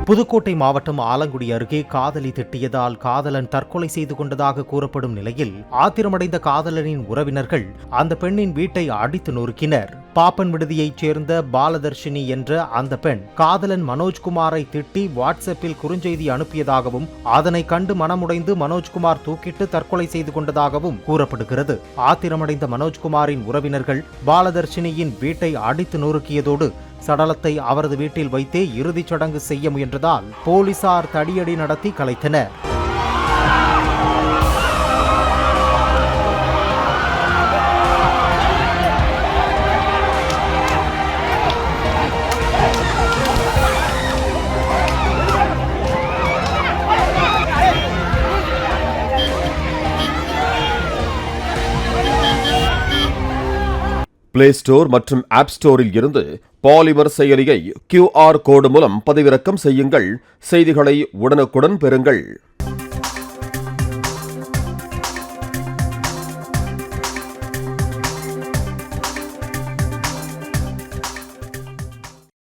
புதுக்கோட்டை மாவட்டம் ஆலங்குடி அருகே காதலி திட்டியதால் காதலன் தற்கொலை செய்து கொண்டதாக கூறப்படும் நிலையில் ஆத்திரமடைந்த காதலனின் உறவினர்கள் அந்த பெண்ணின் வீட்டை அடித்து நொறுக்கினர். பாப்பன் விடுதியைச் சேர்ந்த பாலதர்ஷினி என்ற அந்த பெண் காதலன் மனோஜ்குமாரை திட்டி வாட்ஸ்அப்பில் குறுஞ்செய்தி அனுப்பியதாகவும் அதனை கண்டு மனமுடைந்து மனோஜ்குமார் தூக்கிட்டு தற்கொலை செய்து கொண்டதாகவும் கூறப்படுகிறது. ஆத்திரமடைந்த மனோஜ்குமாரின் உறவினர்கள் பாலதர்ஷினியின் வீட்டை அடித்து நொறுக்கியதோடு சடலத்தை அவரது வீட்டில் வைத்தே இறுதிச் சடங்கு செய்ய முயன்றதால் போலீசார் தடியடி நடத்தி கலைத்தனர். பிளே ஸ்டோர் மற்றும் ஆப் ஸ்டோரில் இருந்து பாலிமர் செயலியை QR கோடு மூலம் பதிவிறக்கம் செய்யுங்கள். செய்திகளை உடனுக்குடன் பெறுங்கள்.